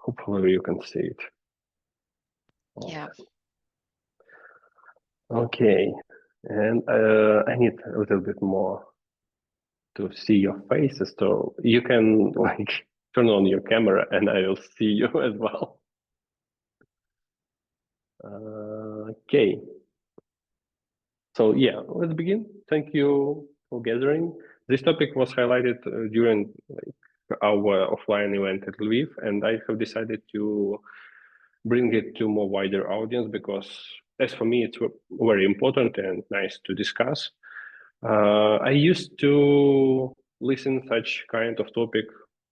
Hopefully you can see it. Yeah. Okay, and I need a little bit more to see your faces, so you can like turn on your camera and I will see you as well. Okay. So yeah, let's begin. Thank you for gathering. This topic was highlighted during our offline event at Lviv, and I have decided to bring it to more wider audience because, as for me, it's very important and nice to discuss. I used to listen such kind of topic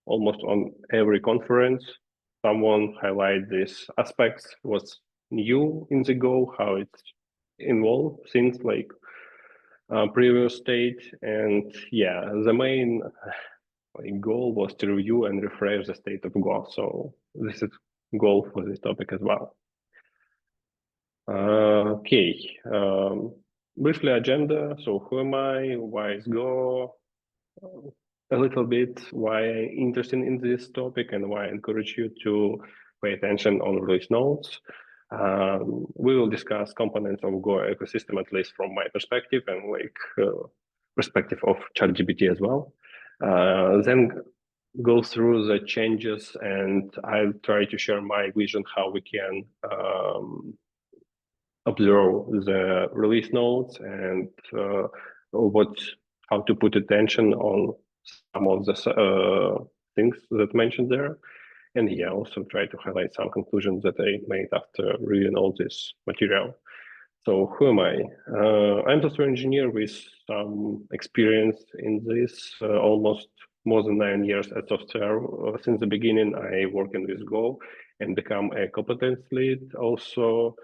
almost on every conference. Someone highlight these aspects, what's new in the Go, how it's involved since like previous state, and yeah, the main goal was to review and refresh the state of Go. So this is goal for this topic as well. Okay, briefly agenda. So who am I? Why is Go? A little bit why I'm interested in this topic and why I encourage you to pay attention on release notes. We will discuss components of Go ecosystem, at least from my perspective and like perspective of ChatGPT as well. Then go through the changes and I'll try to share my vision how we can observe the release notes and how to put attention on some of the things that mentioned there. And yeah, also try to highlight some conclusions that I made after reviewing all this material. So who am I? I'm a software engineer with some experience in this, almost more than 9 years as software. Since the beginning, I work in with Go and become a competence lead. Also,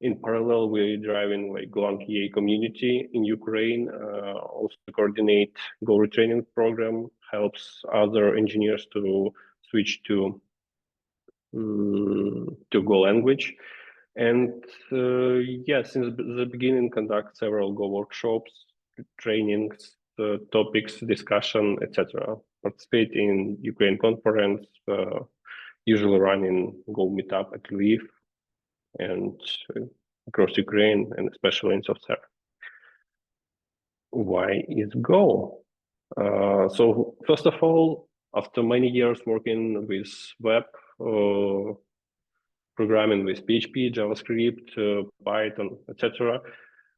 in parallel, we're driving like Golang EA community in Ukraine. Also coordinate Go retraining program, helps other engineers to switch to Go language. And yeah, since the beginning, conduct several Go workshops, trainings, topics, discussion, etc. Participate in Ukraine conference, usually running Go meetup at Lviv and across Ukraine, and especially in software. Why is Go? So first of all, after many years working with web, programming with PHP, JavaScript, Python, etc.,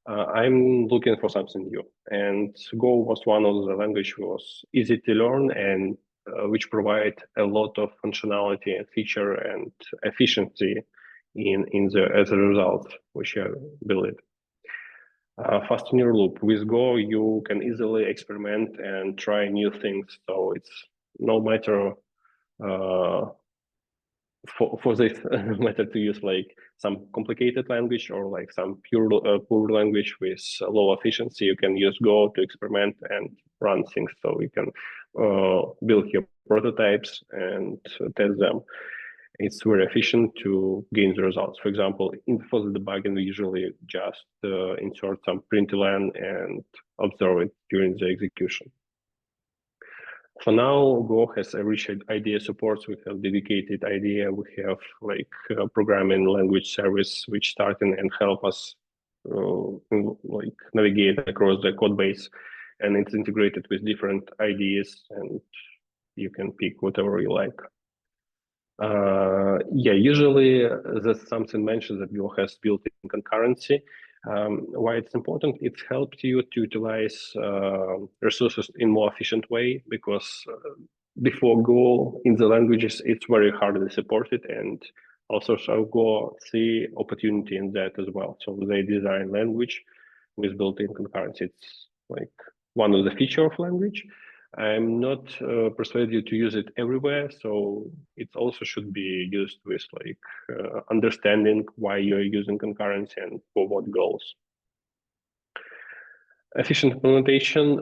I'm looking for something new. And Go was one of the language was easy to learn and which provide a lot of functionality and feature and efficiency as a result, which I believe. Fast in your loop. With Go, you can easily experiment and try new things. So it's no matter for this matter to use like some complicated language or like some poor language with low efficiency. You can use Go to experiment and run things. So you can build your prototypes and test them. It's very efficient to gain the results. For example, for the debugging, we usually just insert some println and observe it during the execution. For now, Go has a rich IDEA supports. We have dedicated IDEA. We have like programming language service, which starting and help us like navigate across the code base, and it's integrated with different IDEs, and you can pick whatever you like. Yeah, usually there's something mentioned that Go has built-in concurrency. Why it's important? It helps you to utilize resources in more efficient way because before Go in the languages, it's very hardly supported, and also so Go see opportunity in that as well. So they design language with built-in concurrency. It's like one of the feature of language. I'm not persuaded to use it everywhere, so it also should be used with like understanding why you're using concurrency and for what goals. Efficient implementation,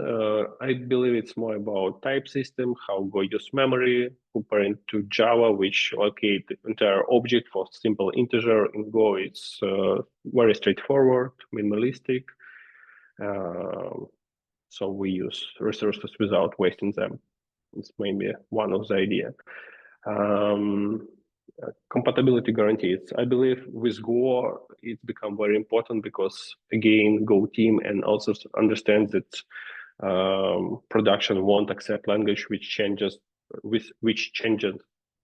I believe it's more about type system, how Go use memory, comparing to Java, which allocate the entire object for simple integer. In Go, it's very straightforward, minimalistic. So we use resources without wasting them. It's maybe one of the idea. Compatibility guarantees. I believe with Go, it's become very important because, again, Go team and also understands that production won't accept language which changes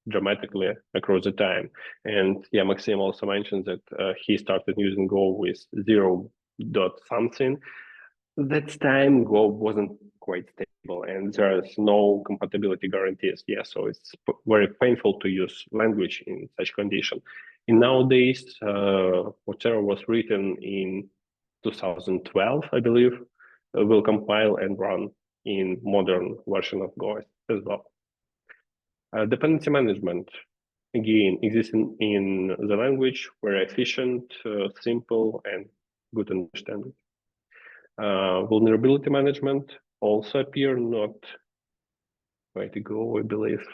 dramatically across the time. And yeah, Maxim also mentioned that he started using Go with 0 dot something. That time Go wasn't quite stable and there's no compatibility guarantees. Yeah, so it's very painful to use language in such condition. In nowadays, whatever was written in 2012, I believe, will compile and run in modern version of Go as well. Dependency management, again, existing in the language, very efficient, simple, and good understanding. Vulnerability management also appear not way to go, I believe,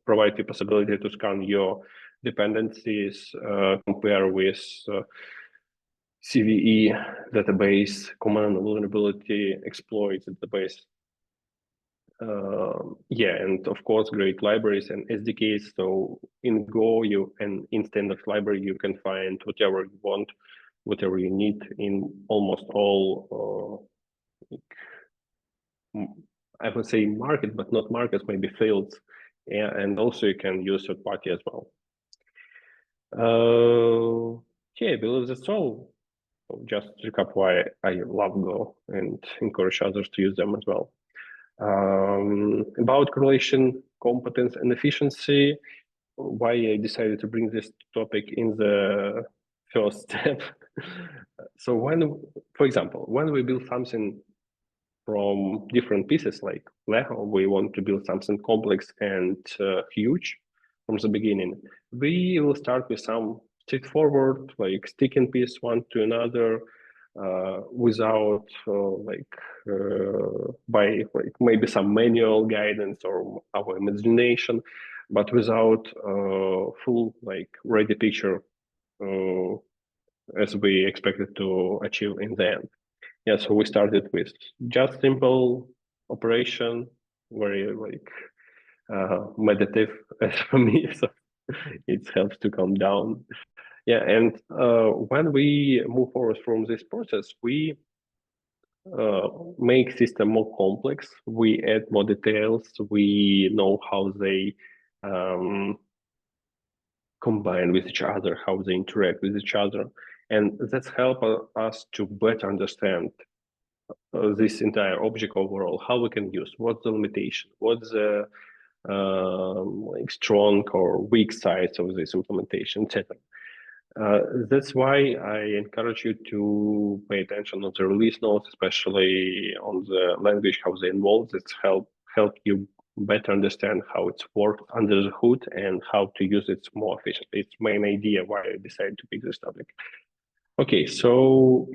provide the possibility to scan your dependencies, compare with CVE database, common vulnerability exploits database. Yeah, and of course, great libraries and SDKs. So in Go, and in standard library, you can find whatever you want, whatever you need in almost all, I would say market, but not markets, maybe fields. Yeah, and also you can use third party as well. Yeah, I believe that's all. So just recap why I love Go and encourage others to use them as well. About correlation, competence, and efficiency, why I decided to bring this topic in the first step. So for example, when we build something from different pieces like Lego, we want to build something complex and huge from the beginning. We will start with some straightforward, like sticking piece one to another, without by like maybe some manual guidance or our imagination, but without full like ready picture as we expected to achieve in the end. Yeah, so we started with just simple operation, very like meditative as for me, so it helps to calm down. Yeah, and when we move forward from this process, we make system more complex. We add more details. We know how they combine with each other, how they interact with each other, and that's help us to better understand this entire object overall, how we can use, what's the limitation, what's the like strong or weak sides of this implementation, etc. That's why I encourage you to pay attention on the release notes, especially on the language, how they involve. It's help you better understand how it's worked under the hood and how to use it more efficiently. It's main idea why I decided to pick this topic. Okay, so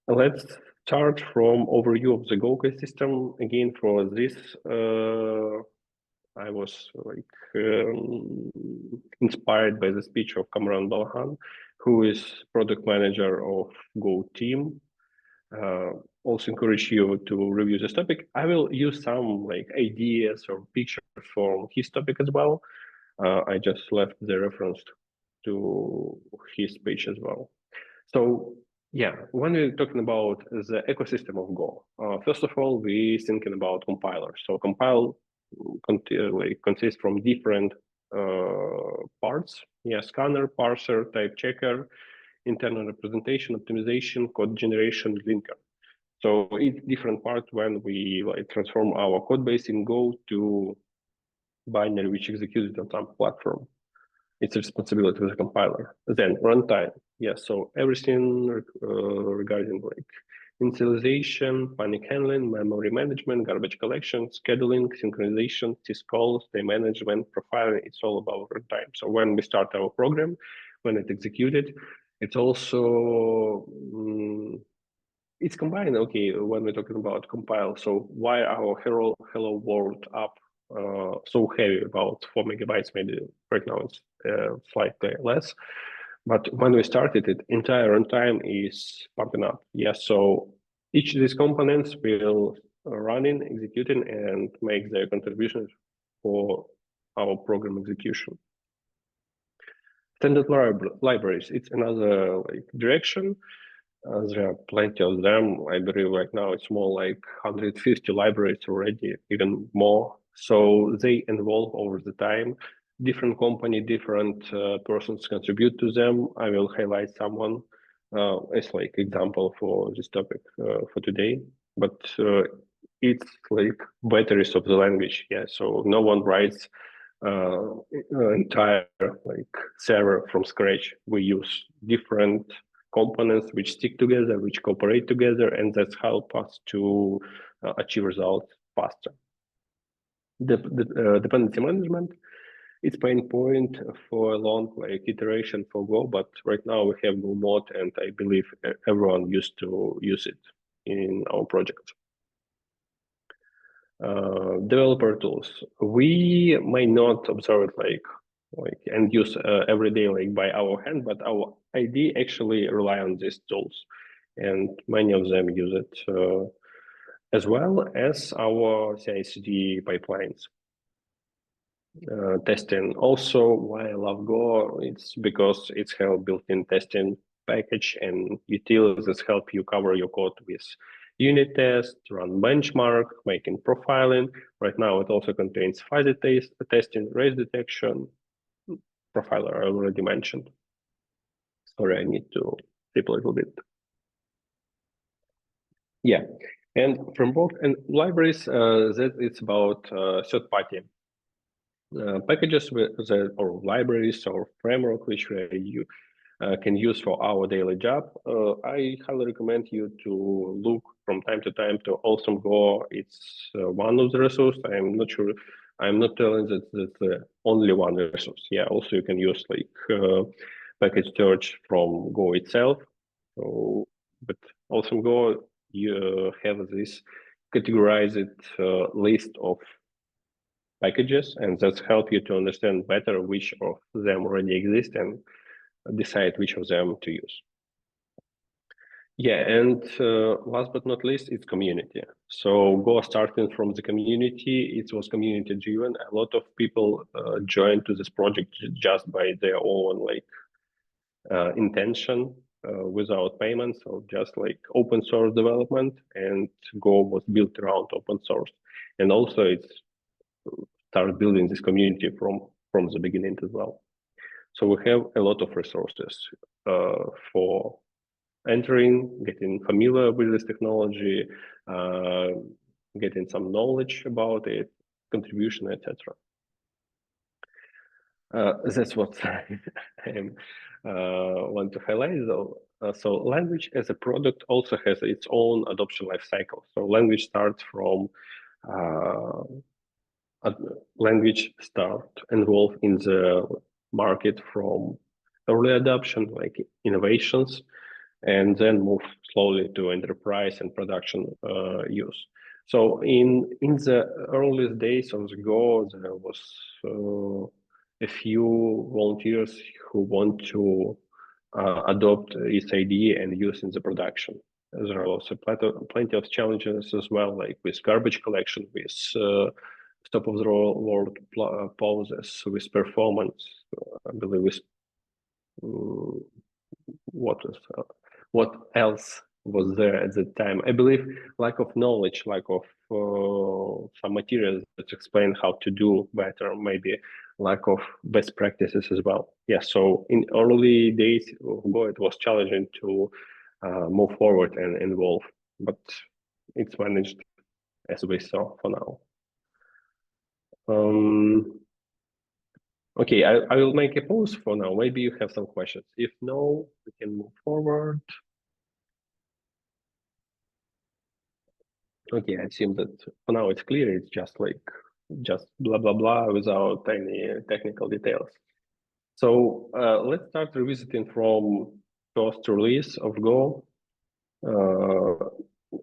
let's start from overview of the Go ecosystem. Again, for this, I was like inspired by the speech of Kamran Balhan, who is product manager of Go team. Also encourage you to review this topic. I will use some like ideas or pictures from his topic as well. I just left the reference to his page as well. So yeah, when we're talking about the ecosystem of Go, first of all, we're thinking about compilers. So compile consists from different parts. Yeah, scanner, parser, type checker, internal representation, optimization, code generation, linker. So it's different part when we like transform our code base in Go to binary which executed on some platform. It's a responsibility of the compiler. Then runtime. Yeah, so everything regarding like initialization, panic handling, memory management, garbage collection, scheduling, synchronization, syscalls, day management, profiling, it's all about runtime. So when we start our program, when it's executed, it's also, it's combined, okay, when we're talking about compile. So why our hello world app so heavy, about 4 megabytes, maybe right now it's slightly less. But when we started it, entire runtime is pumping up. Yes, so each of these components will running, executing, and make their contributions for our program execution. Standard libraries, it's another like direction. There are plenty of them. I believe right now it's more like 150 libraries already, even more. So they evolve over the time. Different company, different persons contribute to them. I will highlight someone as like example for this topic for today. But it's like batteries of the language. Yeah, so no one writes entire like server from scratch. We use different components which stick together, which cooperate together, and that help us to achieve results faster. The dependency management, it's pain point for a long like iteration for Go, but right now we have Go mode, and I believe everyone used to use it in our project. Developer tools. We may not observe it like and use every day like by our hand, but our ID actually rely on these tools, and many of them use it as well as our CI/CD pipelines. Testing. Also, why I love Go, it's because it's have built-in testing package and utilities that help you cover your code with unit tests, run benchmark, making profiling. Right now, it also contains fuzzy testing, race detection, profiler I already mentioned. Sorry, I need to tip a little bit. Yeah, and from both and libraries, that it's about third-party packages or libraries or framework which you can use for our daily job. I highly recommend you to look from time to time to Awesome Go. It's one of the resources. I'm not sure. I'm not telling that that's the only one resource. Yeah, also you can use like package search from Go itself. So, but Awesome Go, you have this categorized list of packages, and that's help you to understand better which of them already exist and decide which of them to use. Yeah, and last but not least, it's community. So Go starting from the community, it was community driven. A lot of people joined to this project just by their own like intention without payment. So just like open source development, and Go was built around open source. And also it's started building this community from the beginning as well. So we have a lot of resources for entering, getting familiar with this technology, getting some knowledge about it, contribution, etc. That's what I want to highlight though. So language as a product also has its own adoption life cycle. So language starts from language start involved in the market from early adoption, like innovations, and then move slowly to enterprise and production use. So in the earliest days of the Go, there was a few volunteers who want to adopt its idea and use in the production. There are also plenty of challenges as well, like with garbage collection, with top of the world pauses, with performance. I believe with what else was there at the time? I believe lack of knowledge, lack of some materials that explain how to do better, maybe lack of best practices as well. Yeah, so in early days of Go, it was challenging to move forward and evolve, but it's managed as we saw for now. Okay, I will make a pause for now. Maybe you have some questions. If no, we can move forward. Okay, I assume that for now it's clear. It's just like just blah blah blah without any technical details. So let's start revisiting from first release of Go.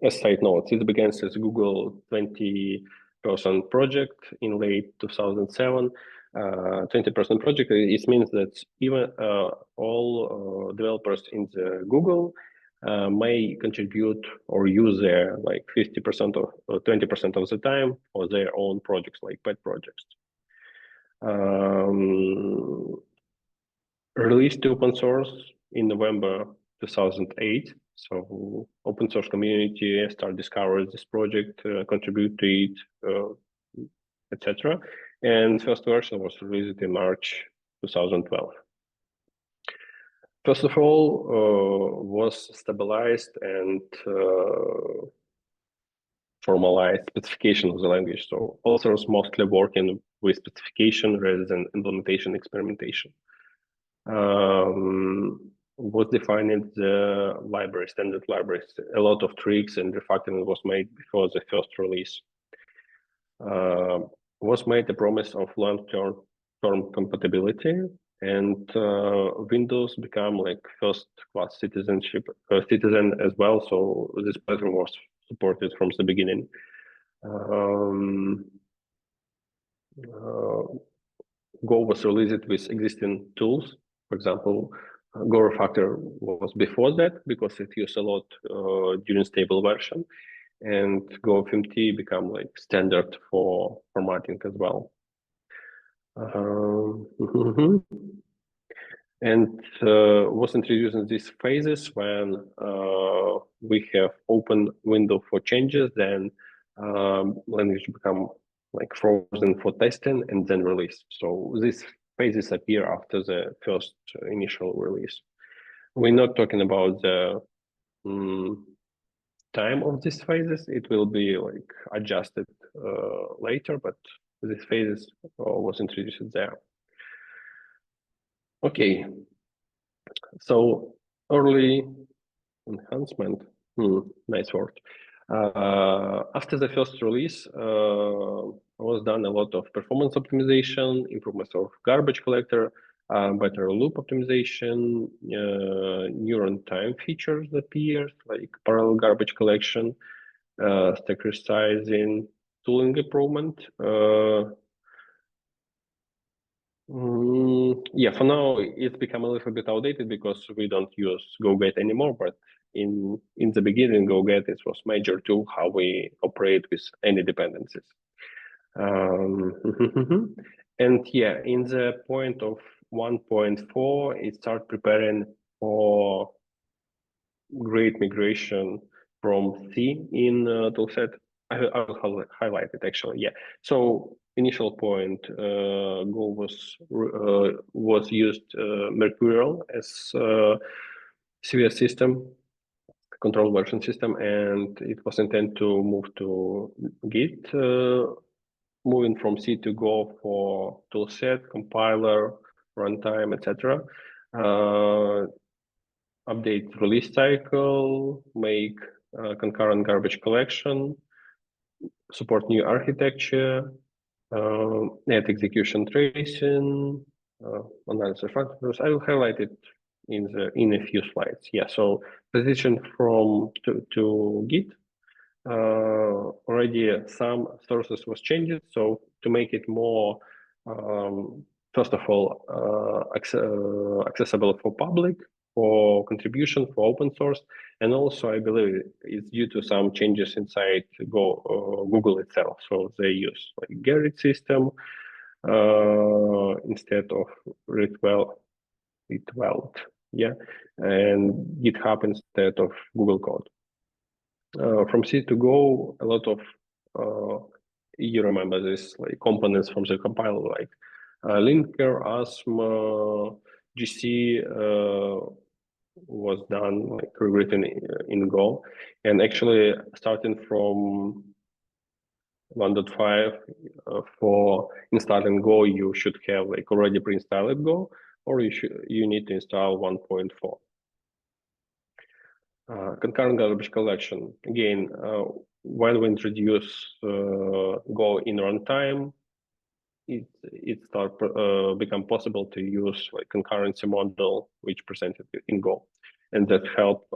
As side notes, it began as Google 20-person project in late 2007. 20-person project. It means that even all developers in the Google may contribute or use their like 50% or 20% of the time for their own projects, like pet projects. released to open source in November 2008. So open source community start discover this project, contribute to it, etc. And first version was released in March 2012. First of all, was stabilized and formalized specification of the language. So authors mostly working with specification rather than implementation experimentation. Was defining the library, standard libraries. A lot of tricks and refactoring was made before the first release. Was made a promise of long-term compatibility, and Windows become like first-class citizen as well. So this platform was supported from the beginning. Go was released with existing tools. For example, Go Factor was before that because it used a lot during stable version, and GoFMT become like standard for formatting as well. And was introducing these phases when we have open window for changes, then language become like frozen for testing and then release. So these phases appear after the first initial release. We're not talking about the time of these phases. It will be like adjusted later, but these phases was introduced there. Okay, so early enhancement, nice word. After the first release, was done a lot of performance optimization, improvements of garbage collector, better loop optimization, new runtime features appeared, like parallel garbage collection, stack resizing, tooling improvement. Yeah, for now it's become a little bit outdated because we don't use GoGet anymore. But in the beginning, GoGet it was major tool how we operate with any dependencies. And yeah, in the point of 1.4, it started preparing for great migration from C in toolset. I'll highlight it actually. Yeah. So initial point, Go was used Mercurial as CVS system, control version system, and it was intended to move to Git, moving from C to Go for toolset, compiler, runtime, etc. Update release cycle, make concurrent garbage collection, support new architecture, add execution tracing, analysis factors. I will highlight it in a few slides. Yeah, so transition from to Git. Already some sources was changed, so to make it more, first of all, accessible for public, for contribution, for open source, and also I believe it's due to some changes inside Google itself. So they use like Gerrit system instead of Ritual, yeah, and GitHub instead of Google Code. From C to Go, a lot of you remember this like components from the compiler like linker, ASM, GC was done like rewritten in Go, and actually starting from 1.5 for installing Go, you should have like already pre-installed Go, or you need to install 1.4. Concurrent garbage collection. Again, when we introduce Go in runtime, it become possible to use like concurrency model which presented in Go, and that helped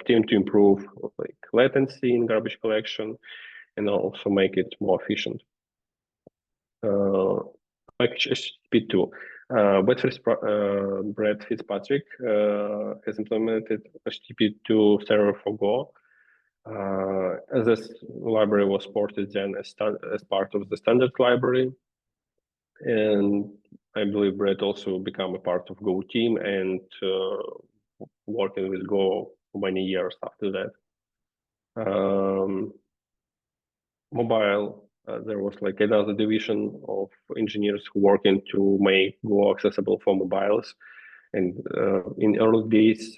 team to improve like latency in garbage collection and also make it more efficient. Speed 2. Brett Fitzpatrick has implemented HTTP2 server for Go. This library was ported then as part of the standard library, and I believe Brett also become a part of Go team and working with Go for many years after that. Mobile, there was like another division of engineers working to make Go accessible for mobiles. And in early days,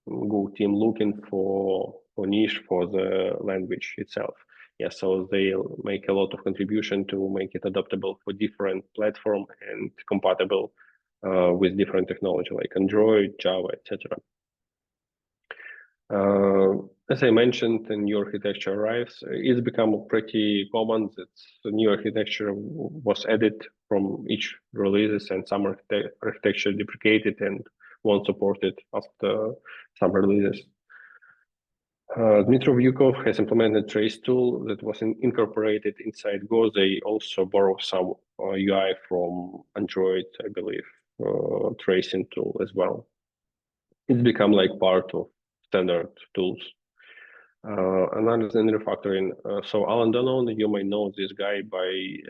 Go team looking for niche for the language itself. Yeah, so they make a lot of contribution to make it adaptable for different platform and compatible with different technology like Android, Java, etc. As I mentioned, the new architecture arrives. It's become pretty common that the new architecture was added from each releases, and some architecture deprecated and won't support it after some releases. Dmitry Vyukov has implemented trace tool that was incorporated inside Go. They also borrow some UI from Android, I believe, tracing tool as well. It's become like part of standard tools. Analysis and refactoring. So Alan Donovan, you may know this guy by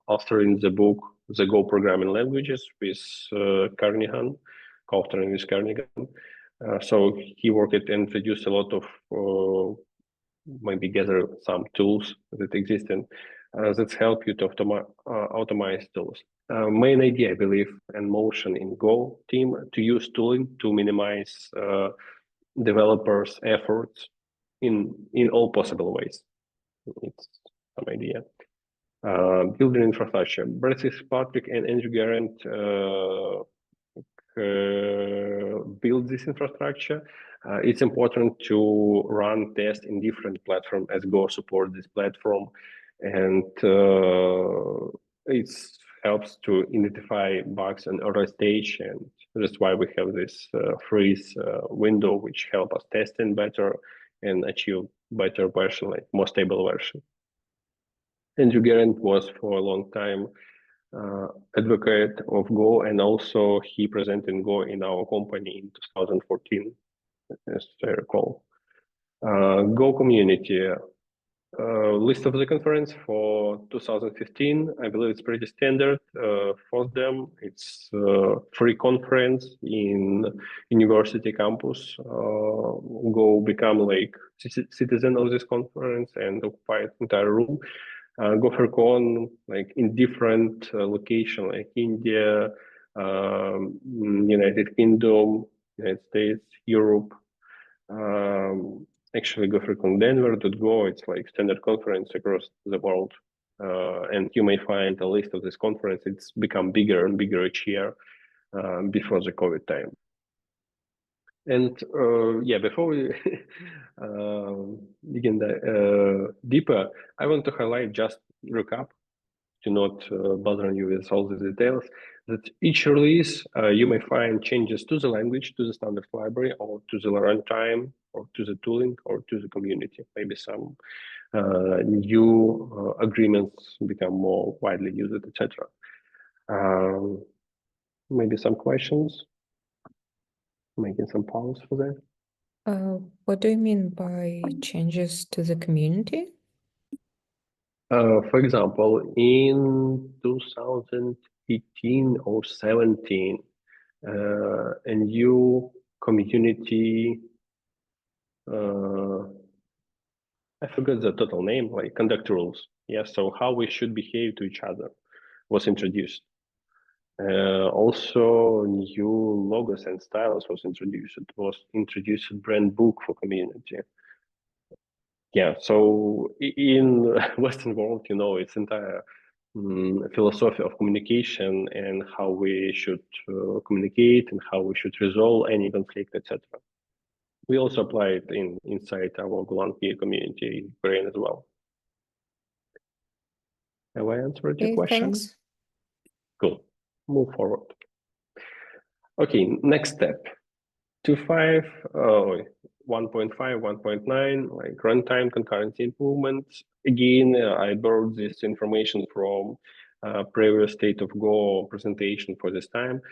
authoring the book The Go Programming Languages with Carnigan, co-authoring with Carnigan. So he worked and introduced a lot of maybe gather some tools that exist and that help you to automate tools. Main idea, I believe, and motion in Go team to use tooling to minimize developers' efforts in all possible ways. It's some idea. Building infrastructure. Brett Patrick and Andrew Garant build this infrastructure. It's important to run tests in different platforms as Go support this platform, and it helps to identify bugs in early stage, and that's why we have this freeze window, which help us testing better and achieve better version, like more stable version. Andrew Garant was for a long time advocate of Go, and also he presented Go in our company in 2014, as I recall. Go community. List of the conference for 2015. I believe it's pretty standard for them. It's free conference in university campus. Go become like citizen of this conference and occupy entire room. GopherCon, like in different location, like India, United Kingdom, United States, Europe. Actually, GopherCon Denver.go, it's like standard conference across the world. And you may find a list of this conference. It's become bigger and bigger each year before the COVID time. And yeah, before we dig in deeper, I want to highlight just recap to not bother you with all the details, that each release you may find changes to the language, to the standard library, or to the runtime, or to the tooling, or to the community. Maybe some new agreements become more widely used, etc. Maybe some questions? Making some pause for that. What do you mean by changes to the community? For example, in 2018 or 17, a new community, I forgot the total name, like conduct rules. Yeah, so how we should behave to each other was introduced. Also, new logos and styles was introduced. It was introduced a brand book for community. Yeah, so in Western world, you know, it's entire philosophy of communication and how we should communicate and how we should resolve any conflict, etc. We also apply it inside our Golang community in Ukraine as well. Have I answered your question? Thanks. Cool. Move forward. Okay, next step. 2.5, 1.5, 1.9, like runtime concurrency improvements. Again, I borrowed this information from previous State of Go presentation for this time.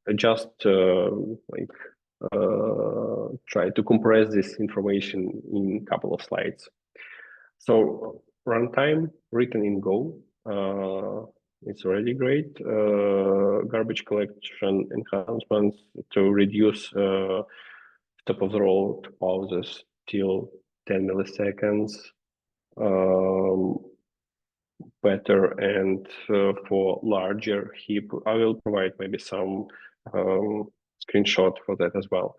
I just try to compress this information in a couple of slides. So runtime written in Go It's already great. Garbage collection enhancements to reduce top of the road pauses till 10 milliseconds. Better and for larger heap, I will provide maybe some screenshot for that as well.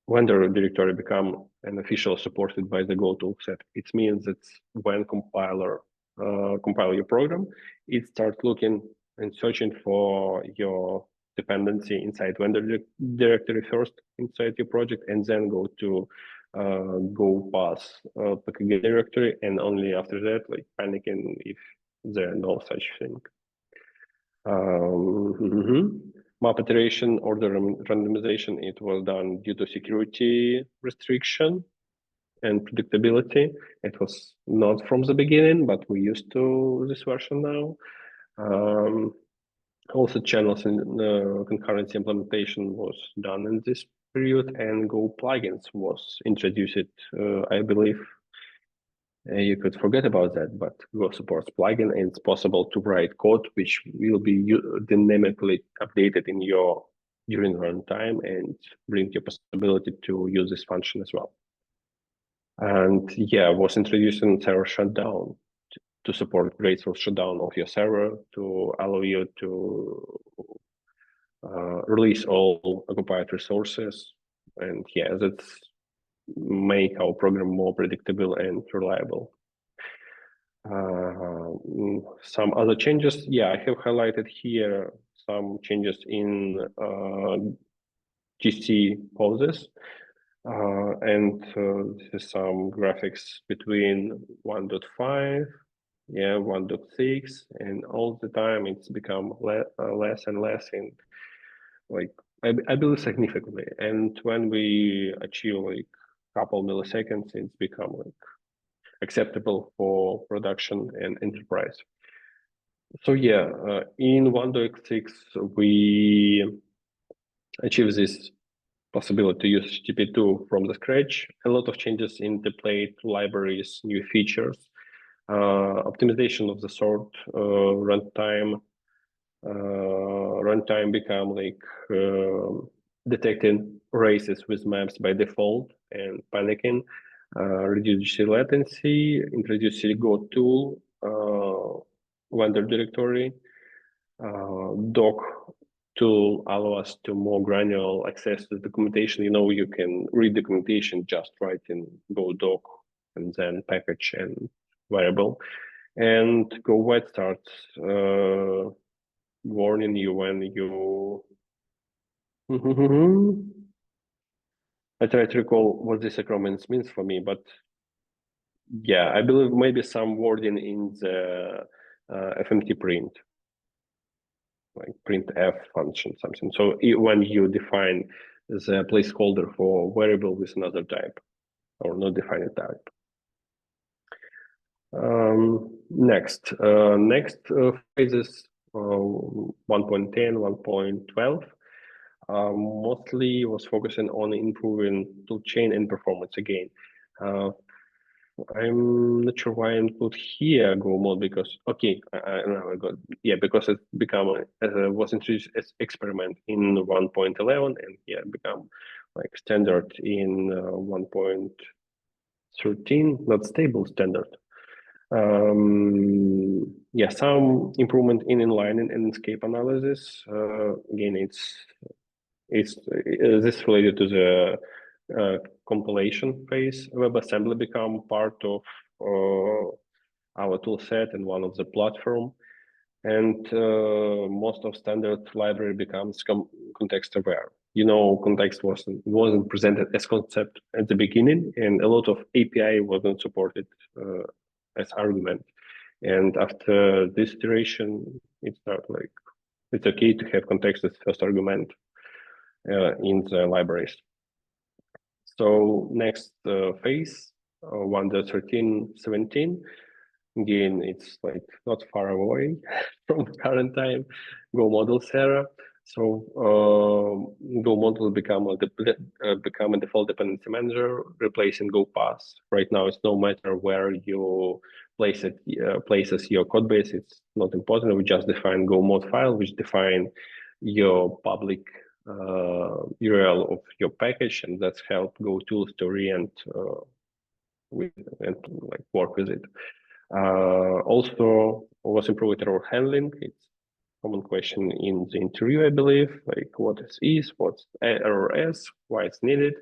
Vendor directory become an official supported by the Go toolset. It means that when compile your program, it starts looking and searching for your dependency inside vendor directory first inside your project, and then go to go pass PKG directory, and only after that, like panicking if there are no such thing. Map iteration order randomization, it was done due to security restriction and predictability. It was not from the beginning, but we used to this version now. Also channels and concurrency implementation was done in this period, and Go plugins was introduced, I believe. You could forget about that, but Go supports plugin, and it's possible to write code which will be dynamically updated in your during runtime and bring your possibility to use this function as well. And yeah, was introduced in server shutdown to support graceful shutdown of your server to allow you to release all occupied resources. And yeah, that's make our program more predictable and reliable. Some other changes, yeah, I have highlighted here some changes in GC pauses, and this is some graphics between 1.5, yeah, 1.6, and all the time it's become less and less in like I believe significantly. And when we achieve like couple milliseconds, it's become like acceptable for production and enterprise. So yeah, in 1.6 we achieve this possibility to use HTTP2 from the scratch. A lot of changes in template libraries, new features, optimization of the sort, runtime. Runtime become like detecting races with maps by default and panicking, reduce latency, introduce Go tool, vendor directory, doc tool allow us to more granular access to documentation. You know, you can read documentation just right in Go doc and then package and variable. And Go white starts warning you when you I try to recall what this acronyms means for me, but yeah, I believe maybe some wording in the FMT print, like printf function, something. So when you define the placeholder for variable with another type or not defined type. Next phases 1.10, 1.12 mostly was focusing on improving toolchain and performance again. I'm not sure why I include here Go mode because okay, I got yeah, because it become was introduced as experiment in 1.11 and yeah, become like standard in 1.13, not stable standard. Yeah, some improvement in inlining and escape analysis. Again, it's this related to the compilation phase. WebAssembly become part of our tool set and one of the platform, and most of standard library becomes context aware. You know, context wasn't presented as concept at the beginning, and a lot of API wasn't supported as argument. And after this iteration, it's not like it's okay to have context as first argument in the libraries. So next phase, 1.13.17, again, it's like not far away from current time, Go models era. So Go model become a default dependency manager, replacing Go path. Right now, it's no matter where you places your code base. It's not important. We just define go mod file, which define your public URL of your package, and that's help Go tools to orient with and like work with it. Also, was improved error handling. It's a common question in the interview, I believe, like what is, what's error is, why it's needed.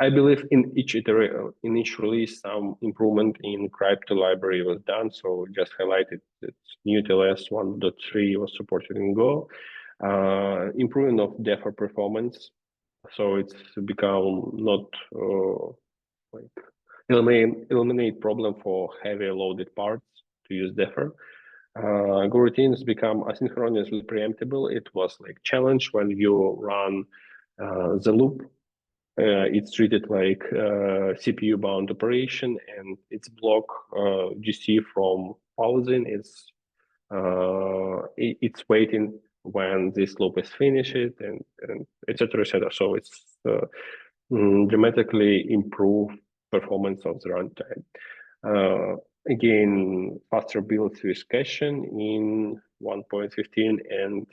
I believe in each release, some improvement in crypto library was done. So just highlighted that new TLS 1.3 was supported in Go. Improvement of Gopher performance. So it's become not like eliminate problem for heavy loaded parts to use Gopher. Go routines become asynchronously preemptible. It was like challenge when you run the loop. It's treated like CPU bound operation, and it's block GC from pausing. It's waiting when this loop is finished and etc. etc. So it's dramatically improve performance of the runtime. Again, faster builds with caching in 1.15 and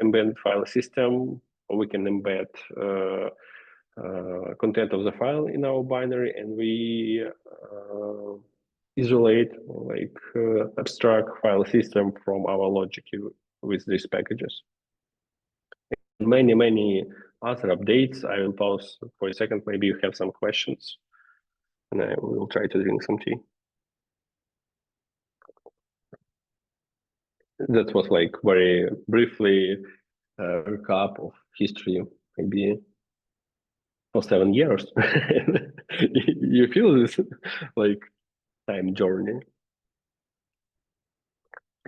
embedded file system. We can embed content of the file in our binary, and we isolate like abstract file system from our logic with these packages. Many other updates. I will pause for a second. Maybe you have some questions, and I will try to drink some tea. That was like very briefly recap of history, maybe for 7 years. You feel this like time journey?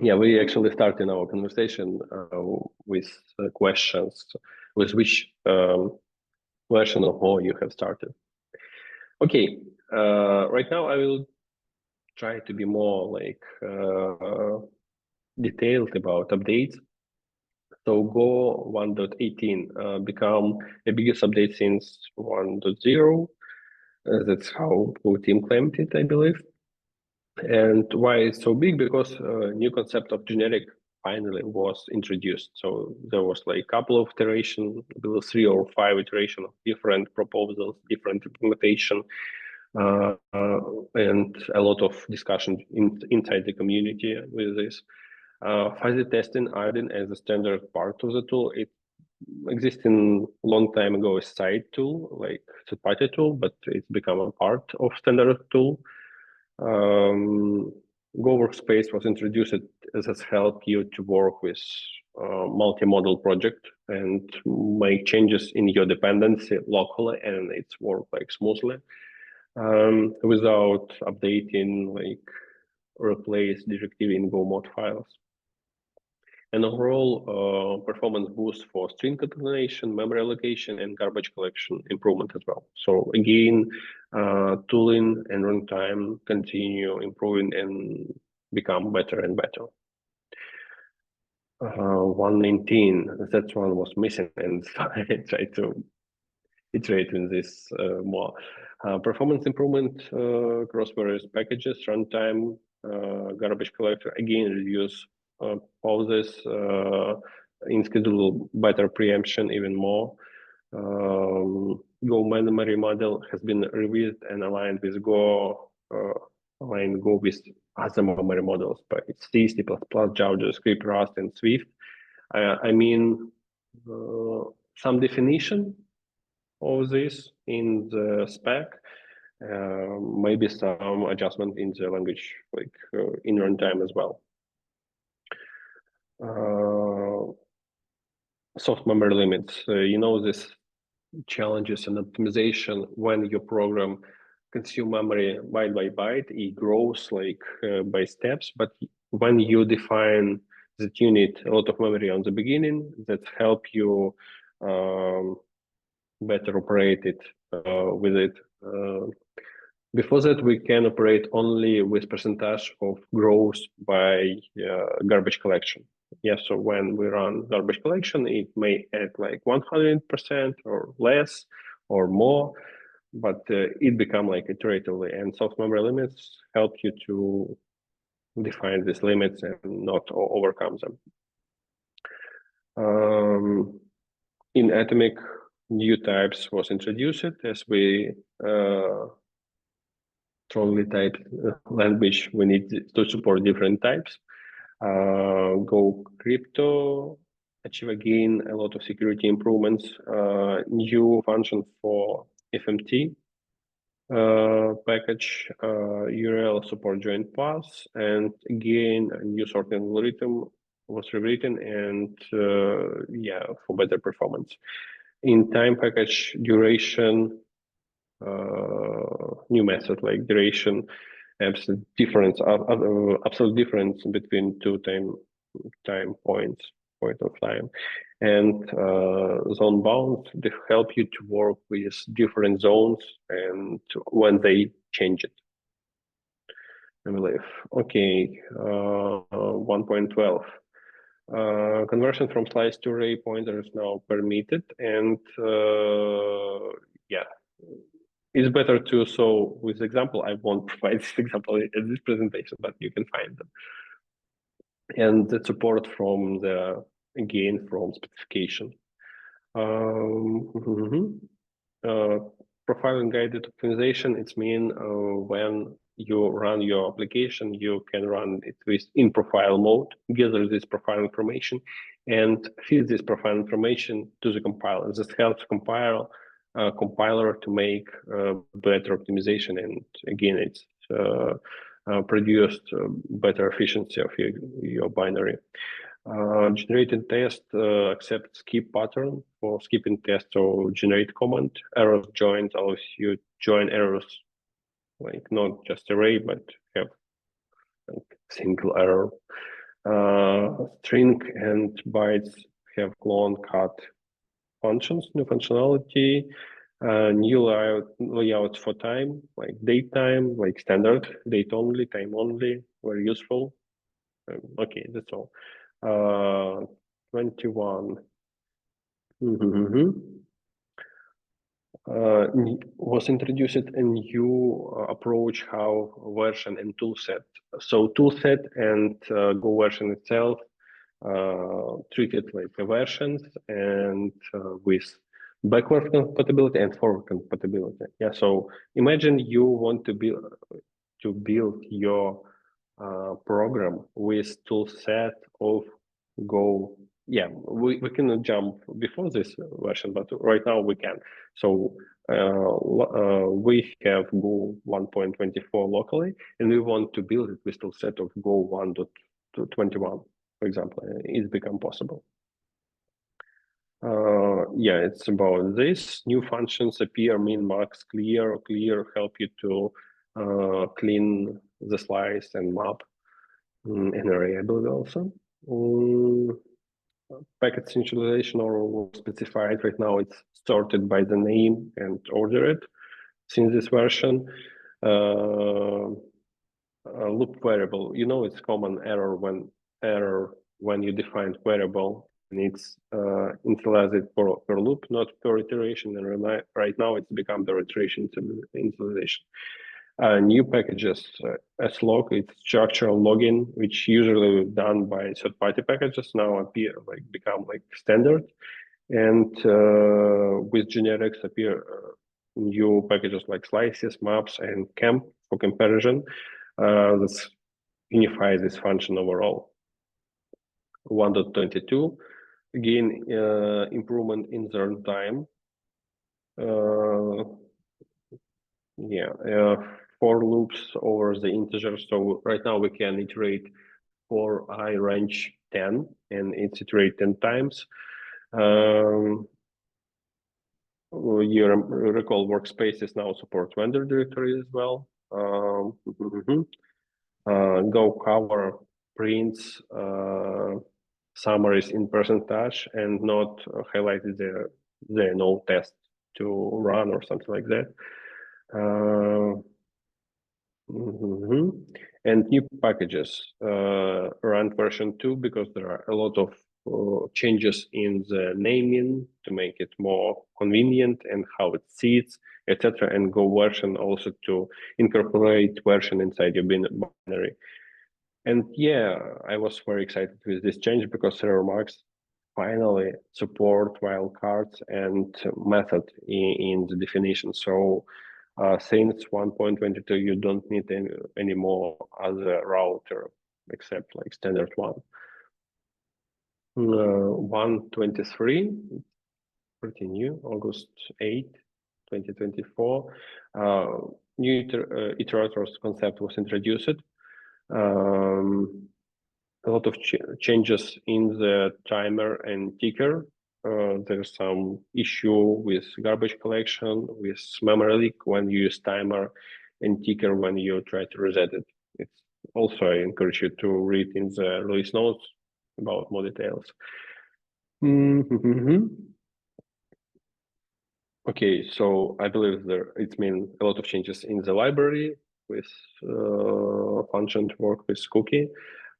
Yeah, we actually started our conversation with questions with which version of Go you have started. Okay, right now I will try to be more like detailed about updates. So Go 1.18 become the biggest update since 1.0. That's how Go team claimed it, I believe. And why it's so big? Because a new concept of generic finally was introduced. So there was like a couple of iterations, I believe 3 or 5 iterations of different proposals, different implementation, and a lot of discussion inside the community with this. Fuzzy testing adding as a standard part of the tool. It existing long time ago as side tool, like third-party tool, but it's become a part of standard tool. Go Workspace was introduced as has helped you to work with multi-model project and make changes in your dependency locally, and it's work like smoothly without updating like replace directive in Go mod files. And overall performance boost for string concatenation, memory allocation, and garbage collection improvement as well. So again, tooling and runtime continue improving and become better and better. 119, that one was missing, and I tried to iterate in this more. Performance improvement across various packages, runtime, garbage collector, again, reduce pauses, in schedule better preemption even more. Go memory model has been revised and aligned with Go, aligned Go with other memory models, but it's C, C++, Java, JavaScript, Rust, and Swift. I mean, some definition of this in the spec, maybe some adjustment in the language, like in runtime as well. Soft memory limits, you know, this challenges and optimization when your program consume memory byte by byte, it grows like by steps, but when you define that you need a lot of memory on the beginning, that help you better operate it with it. Before that, we can operate only with percentage of growth by garbage collection. Yes, so when we run garbage collection, it may add like 100% or less or more. but it become like iteratively, and soft memory limits help you to define these limits and not overcome them. In Atomic, new types was introduced as we strongly typed language. We need to support different types. Go crypto achieve again a lot of security improvements. New function for FMT package, URL support joint paths, and again a new sorting algorithm was rewritten, and yeah, for better performance. In time package duration, new method like duration, absolute difference between two time point of time, and zone bound. They help you to work with different zones and when they change it. I believe. Okay, 1.12. Conversion from slice to array pointer is now permitted, and yeah, it's better to. So with example, I won't provide this example in this presentation, but you can find them. And the support from the, again, from specification. Profiling guided optimization, it's mean when you run your application, you can run it with in profile mode, gather this profile information, and feed this profile information to the compiler. This helps compiler to make better optimization, and again, it's produced better efficiency of your binary. Generated test accepts skip pattern for skipping test or generate comment. Errors joined allows you join errors, like not just array, but have like single error. String and bytes have clone cut functions, new functionality. New layouts for time, like date time, like standard, date only, time only, very useful. Okay, that's all. 21. Was introduced a new approach how version and toolset. So toolset and Go version itself treated like versions and with backward compatibility and forward compatibility. Yeah. So imagine you want to build your program with toolset of Go. Yeah, we can jump before this version, but right now we can. So we have Go 1.24 locally, and we want to build it with toolset of Go 1.21, for example. It's become possible. Yeah, it's about this. New functions appear, min, max, clear help you to clean the slice and map an array, I believe also. Packet initialization or specified right now, it's sorted by the name and ordered since this version. Loop variable, you know, it's common error when you define variable and it's initialized per loop, not per iteration. And right now it's become the iteration initialization. New packages, slog, it's structural logging, which usually done by third-party packages, now become like standard. And with generics appear new packages like slices, maps, and camp for comparison. Let's unify this function overall. 1.22, again, improvement in the runtime. For loops over the integers. So right now we can iterate for I range 10, and it's iterate 10 times. You recall workspaces now support vendor directory as well. Go cover prints summaries in percentage and not highlighted the no test to run or something like that. And new packages, run version 2, because there are a lot of changes in the naming to make it more convenient and how it sits, etc. And Go version also to incorporate version inside your binary. And yeah, I was very excited with this change because error marks finally support wildcards and method in the definition. So since 1.22, you don't need any more other router except like standard one. 1.23, pretty new, August 8, 2024. New iterators concept was introduced. A lot of changes in the timer and ticker. There's some issue with garbage collection, with memory leak when you use timer and ticker when you try to reset it. It's also, I encourage you to read in the release notes about more details. Okay, so I believe it's been a lot of changes in the library with function to work with cookie.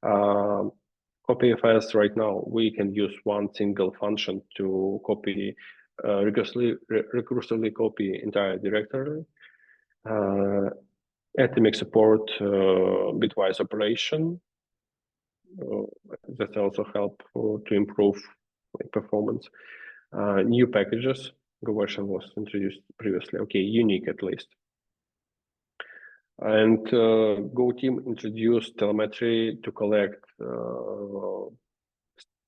CopyFS right now, we can use one single function to copy, recursively copy entire directory. Atomic support bitwise operation. That also help to improve performance. New packages. Go version was introduced previously. Okay, unique at least. And Go team introduced telemetry to collect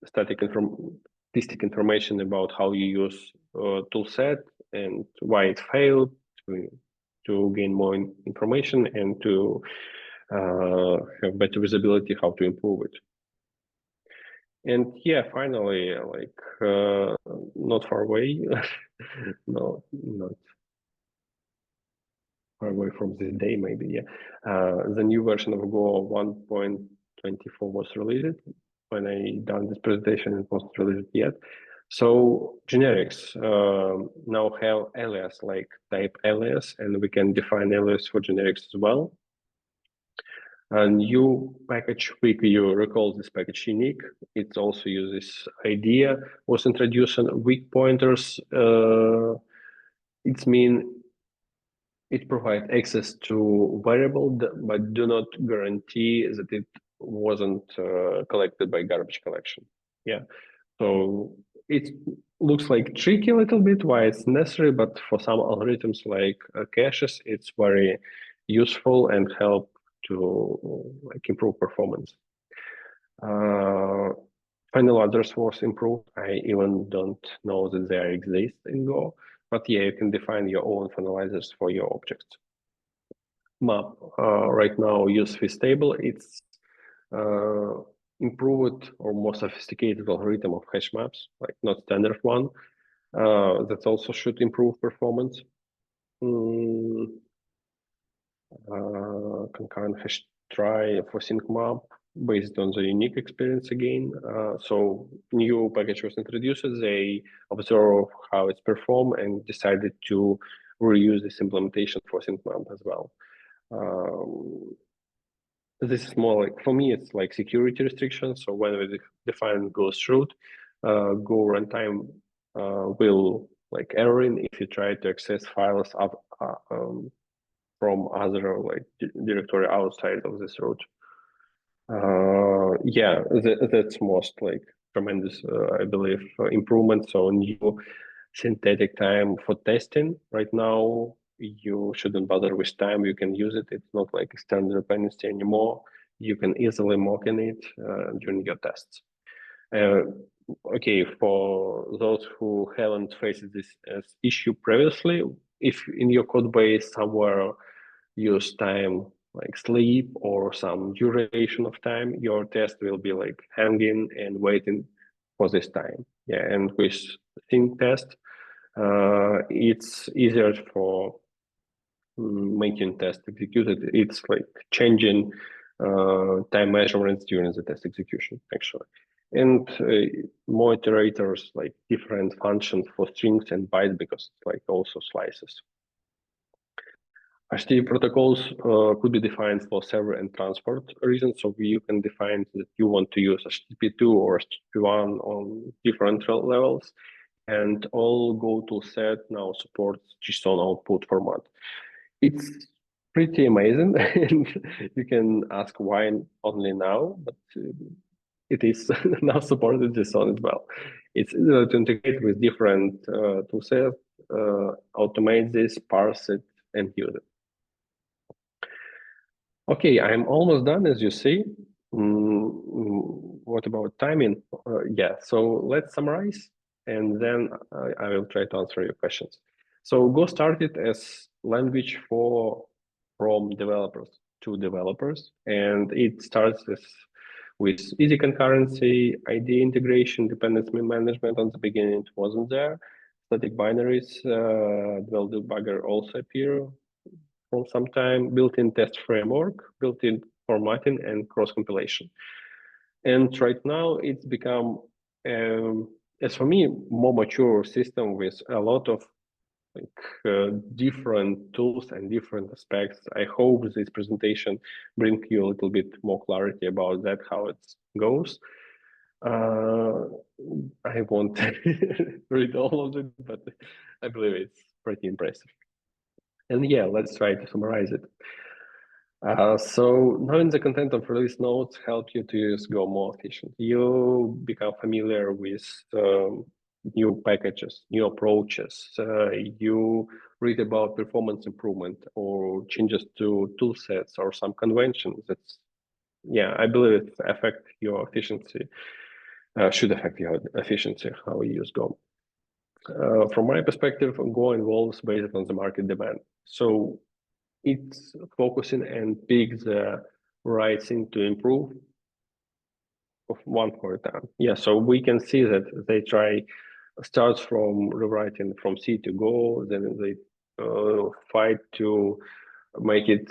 statistic information about how you use toolset and why it failed, to gain more information and to have better visibility how to improve it. And yeah, finally, like not far away, no, not far away from this day, maybe, yeah. The new version of Go 1.24 was released. When I done this presentation, it wasn't released yet. So generics now have alias like type alias, and we can define alias for generics as well. A new package week, you recall this package unique. It also uses idea was introduced on weak pointers. It's mean it provides access to variable, but do not guarantee that it wasn't collected by garbage collection. Yeah, so it looks like tricky a little bit why it's necessary, but for some algorithms like caches, it's very useful and help to like improve performance. Final address was improved. I even don't know that they exist in Go, but yeah, you can define your own finalizers for your objects. Map right now use table. It's improved or more sophisticated algorithm of hash maps, like not standard one. That also should improve performance. Concurrent hash try for sync map based on the unique experience again. So new package was introduced. They observed how it's performed and decided to reuse this implementation for sync map as well. This is more like, for me, it's like security restrictions. So when we define Go's root, Go runtime will like erroring if you try to access files up, from other like directory outside of this root. Yeah, that's most like tremendous, I believe, improvement. So new synthetic time for testing. Right now, you shouldn't bother with time. You can use it. It's not like a standard dependency anymore. You can easily mock in it during your tests. Okay, for those who haven't faced this issue previously, if in your code base somewhere use time like sleep or some duration of time, your test will be like hanging and waiting for this time. Yeah, and with sync test, it's easier for making test executed. It's like changing time measurements during the test execution, actually. And more iterators, like different functions for strings and bytes, because it's like also slices. HTTP protocols could be defined for server and transport reasons. So you can define that you want to use HTTP2 or HTTP1 on different levels. And all go-to set now supports JSON output format. It's pretty amazing, and you can ask why only now, but it is now supported JSON as well. It's easier to integrate with different toolsets, automate this, parse it, and use it. Okay, I'm almost done, as you see. What about timing? Yeah, so let's summarize, and then I will try to answer your questions. So Go started as language from developers to developers, and it starts with easy concurrency, ID integration, dependency management. On the beginning, it wasn't there. Static binaries, well debugger also appear from some time, built-in test framework, built-in formatting, and cross-compilation. And right now, it's become, as for me, more mature system with a lot of different tools and different aspects. I hope this presentation brings you a little bit more clarity about that, how it goes. I won't read all of it, but I believe it's pretty impressive. And yeah, let's try to summarize it. So knowing the content of release notes help you to use Go more efficient. You become familiar with new packages, new approaches. You read about performance improvement or changes to tool sets or some conventions. That's, yeah, I believe it affect your efficiency, should affect your efficiency, how you use Go. From my perspective, Go evolves based on the market demand. So it's focusing and pick the right thing to improve of one for a time. Yeah, so we can see that they try starts from rewriting from C to Go, then they fight to make it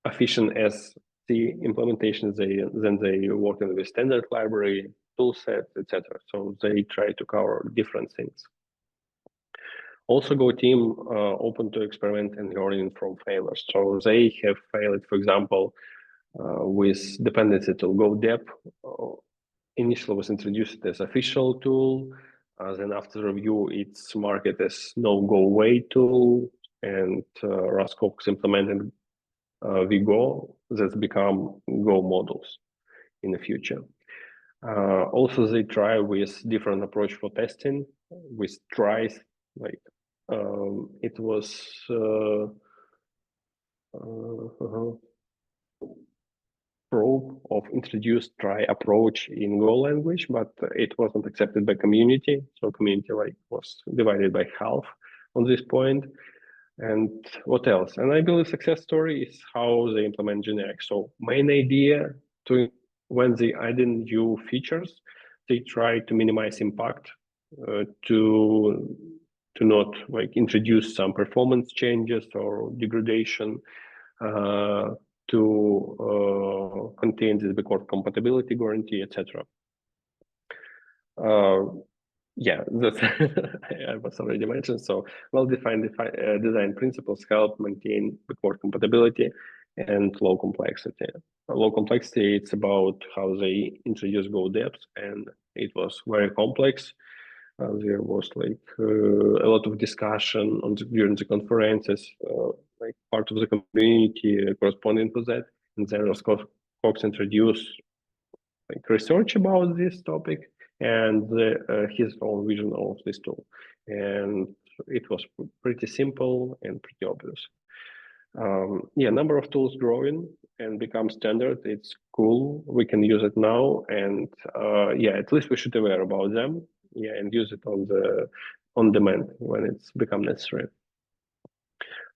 efficient as the implementation. Then they working with standard library, tool sets, etc. So they try to cover different things. Also, Go team open to experiment and learning from failures. So they have failed, for example, with dependency tool Go dep. Initially was introduced as official tool. Then after review, it's marketed as no Go way tool. And Raskox implemented vgo that's become Go models in the future. Also, they try with different approach for testing, with tries, like it was probe of introduced try approach in Go language, but it wasn't accepted by community. So community was divided by half on this point. And what else? And I believe success story is how they implement generic. So main idea to when they add in new features, they try to minimize impact to not introduce some performance changes or degradation to contain this backward compatibility guarantee, etc. Yeah, that's I was already mentioned. So well-defined design principles help maintain backward compatibility and low complexity. Low complexity, it's about how they introduce Go depth, and it was very complex. There was a lot of discussion during the conferences, part of the community corresponding to that. And then Cox introduced research about this topic and his own vision of this tool. And it was pretty simple and pretty obvious. Yeah, number of tools growing and become standard. It's cool. We can use it now, and yeah, at least we should be aware about them. Yeah, and use it on demand when it's become necessary.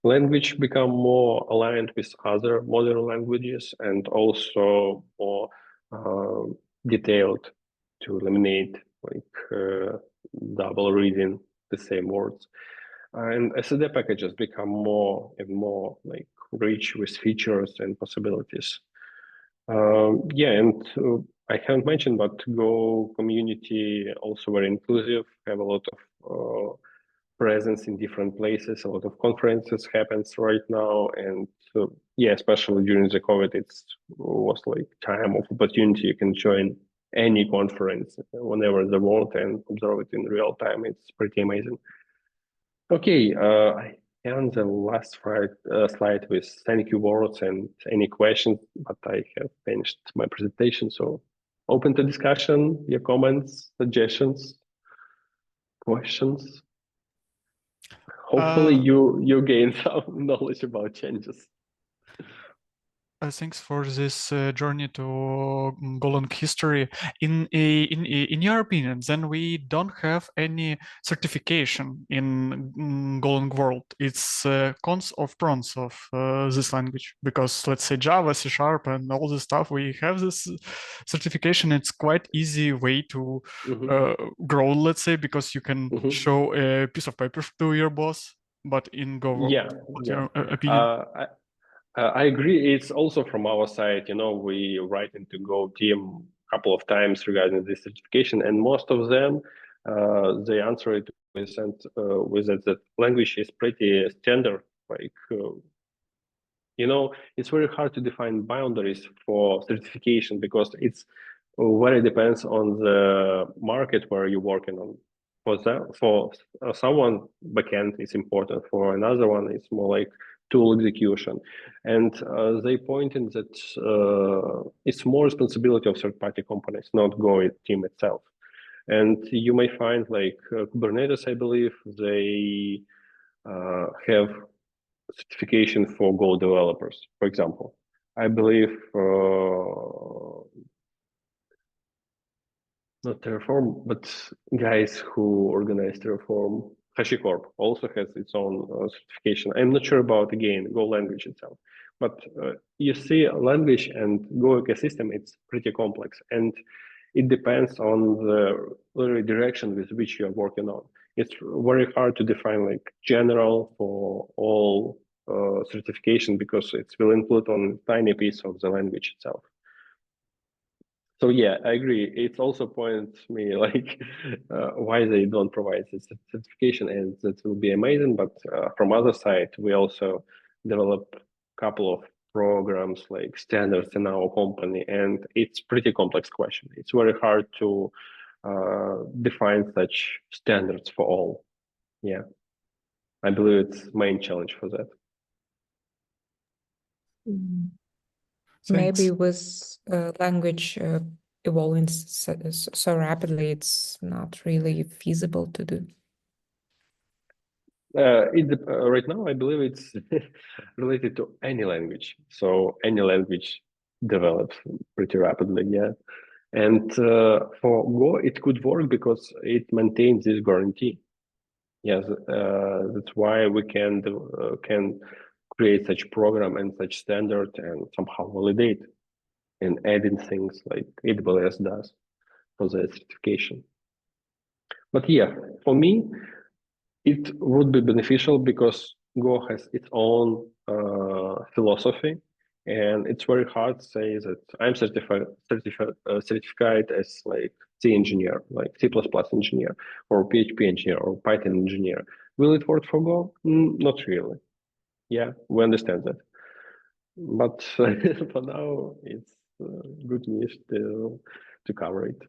Language become more aligned with other modern languages and also more detailed to eliminate double reading the same words. And SSD packages become more and more rich with features and possibilities. Yeah, and I haven't mentioned, but Go community also very inclusive, have a lot of presence in different places. A lot of conferences happens right now, and yeah, especially during the COVID, it was like time of opportunity. You can join any conference whenever in the world and observe it in real time. It's pretty amazing. Okay, I end the last slide with thank you words and any questions, but I have finished my presentation. So open to discussion, your comments, suggestions, questions. Hopefully you gain some knowledge about changes. Thanks for this journey to Golang history. In your opinion, then we don't have any certification in Golang world. It's cons of pros of this language, because let's say Java, C# and all this stuff, we have this certification. It's quite easy way to grow, let's say, because you can show a piece of paper to your boss. But in Go, what's your opinion? I agree. It's also from our side, we write into Go team a couple of times regarding this certification, and most of them, they answer it with that language is pretty standard. Like, it's very hard to define boundaries for certification because it's very depends on the market where you're working on. For someone, backend is important. For another one, it's more like tool execution, and they pointed that it's more responsibility of third-party companies, not Go team itself. And you may find like Kubernetes, I believe they have certification for Go developers, for example. I believe not Terraform, but guys who organize Terraform, HashiCorp also has its own certification. I'm not sure about, again, Go language itself. But you see, language and Go ecosystem, it's pretty complex. And it depends on the direction with which you're working on. It's very hard to define like general for all certification because it will include on tiny piece of the language itself. So yeah, I agree. It also points me like why they don't provide this certification, and that will be amazing. But from other side, we also develop a couple of programs like standards in our company, and it's pretty complex question. It's very hard to define such standards for all. Yeah, I believe it's main challenge for that. Maybe with language evolving so rapidly, it's not really feasible to do. Right now, I believe it's related to any language. So any language develops pretty rapidly, yeah. And for Go, it could work because it maintains this guarantee. Yes, that's why we can create such program and such standard and somehow validate and add in things like AWS does for the certification. But yeah, for me, it would be beneficial because Go has its own philosophy, and it's very hard to say that I'm certified as like C engineer, like C++ engineer, or PHP engineer, or Python engineer. Will it work for Go? Not really. Yeah, we understand that. But for now, it's good news to cover it.